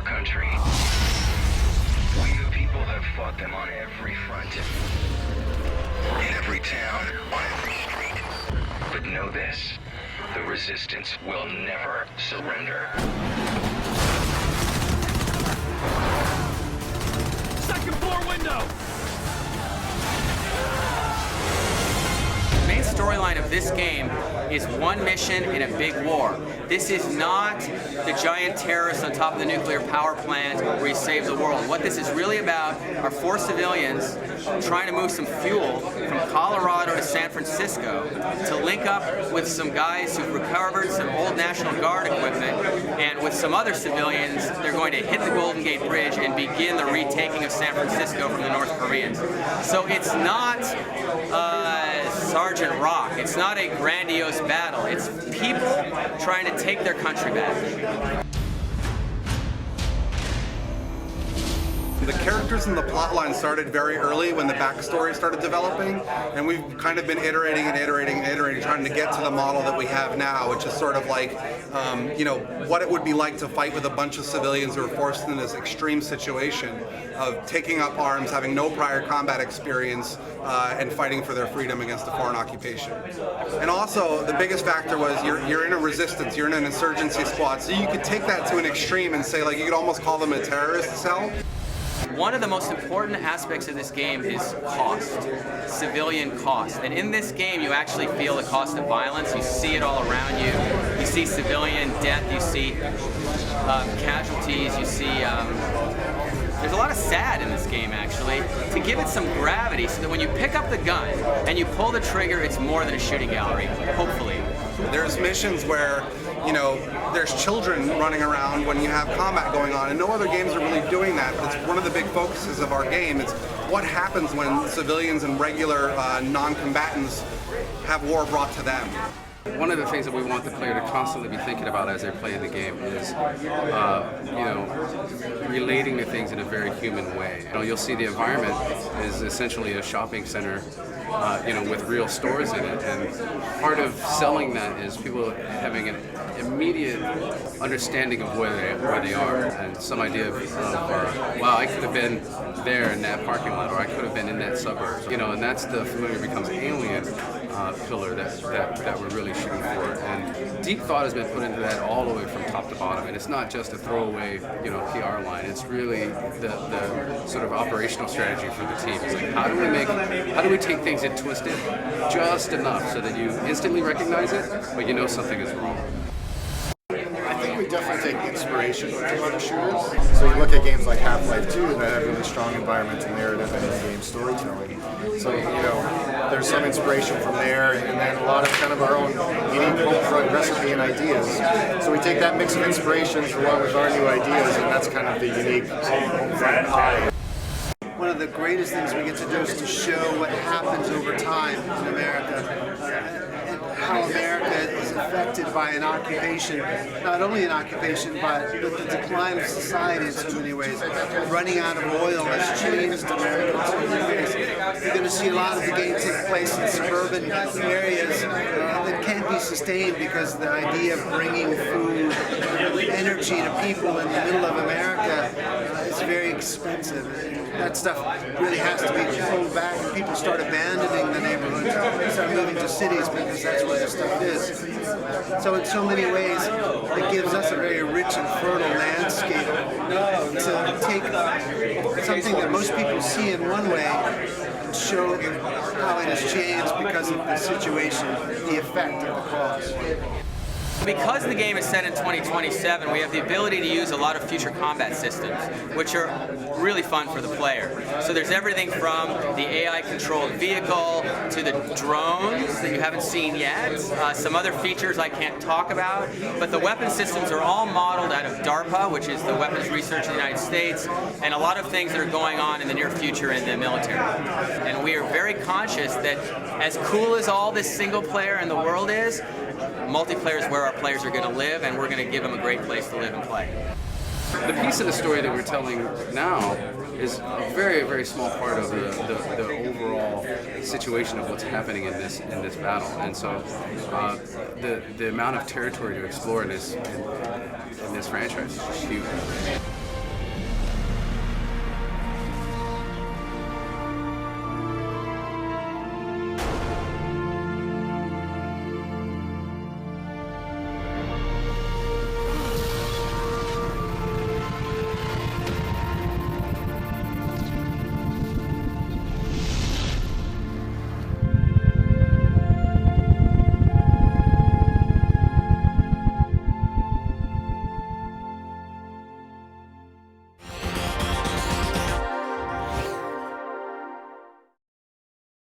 our country. We the people have fought them on every front. In every town, on every street. But know this, the resistance will never surrender. Second floor window! The main storyline of this game is one mission in a big war. This is not the giant terrorists on top of the nuclear power plant where you save the world. What this is really about are 4 civilians trying to move some fuel from Colorado to San Francisco to link up with some guys who've recovered some old National Guard equipment, and with some other civilians, they're going to hit the Golden Gate Bridge and begin the retaking of San Francisco from the North Koreans. So it's not Sergeant Rock. It's not a grandiose battle. It's people trying to take their country back. The characters and the plot line started very early when the backstory started developing, and we've kind of been iterating and iterating and iterating, trying to get to the model that we have now, which is sort of like, you know, what it would be like to fight with a bunch of civilians who are forced in this extreme situation of taking up arms, having no prior combat experience, and fighting for their freedom against a foreign occupation. And also, the biggest factor was you're in a resistance, you're in an insurgency squad, so you could take that to an extreme and say, like, you could almost call them a terrorist cell. One of the most important aspects of this game is cost, civilian cost. And in this game, you actually feel the cost of violence. You see it all around you. You see civilian death, you see casualties, you see... there's a lot of sad in this game, actually, to give it some gravity so that when you pick up the gun and you pull the trigger, it's more than a shooting gallery, hopefully. There's missions where, you know, there's children running around when you have combat going on, and no other games are really doing that, but it's one of the big focuses of our game. It's what happens when civilians and regular non-combatants have war brought to them. One of the things that we want the player to constantly be thinking about as they're playing the game is, you know, relating to things in a very human way. You know, you'll see the environment is essentially a shopping center, you know, with real stores in it, and part of selling that is people having an immediate understanding of where they are, and some idea of wow, I could have been there in that parking lot, or I could have been in that suburb. You know, and that's the familiar becomes alien pillar that we're really shooting for. And deep thought has been put into that all the way from top to bottom, and it's not just a throwaway, you know, PR line. It's really the sort of operational strategy for the team. It's like, how do we take things and twist it just enough so that you instantly recognize it, but you know something is wrong. I think we definitely take inspiration from other shooters. So you look at games like Half-Life 2 that have really strong environmental narrative and in-game storytelling. So, you know, there's some inspiration from there, and then a lot of kind of our own unique Homefront recipe and ideas. So we take that mix of inspirations along with our new ideas, and that's kind of the unique Homefront pie. One of the greatest things we get to do is to show what happens over time in America. How America is affected by an occupation, not only an occupation, but the decline of society in so many ways. Running out of oil has changed America in so many ways. You're going to see a lot of the game take place in suburban areas that can't be sustained because the idea of bringing food, energy to people in the middle of America is very expensive. That stuff really has to be pulled back, and people start abandoning the neighborhoods, start moving to cities because that's where the stuff is. So in so many ways, it gives us a very rich and fertile landscape to take something that most people see in one way and show how it has changed because of the situation, the effect of the cause. Because the game is set in 2027, we have the ability to use a lot of future combat systems, which are really fun for the player. So there's everything from the AI-controlled vehicle to the drones that you haven't seen yet, some other features I can't talk about, but the weapon systems are all modeled out of DARPA, which is the weapons research in the United States, and a lot of things that are going on in the near future in the military. And we are very conscious that as cool as all this single player in the world is, multiplayer is where our players are going to live, and we're going to give them a great place to live and play. The piece of the story that we're telling now is a very, very small part of the overall situation of what's happening in this battle, and so the amount of territory to explore in this franchise is just huge.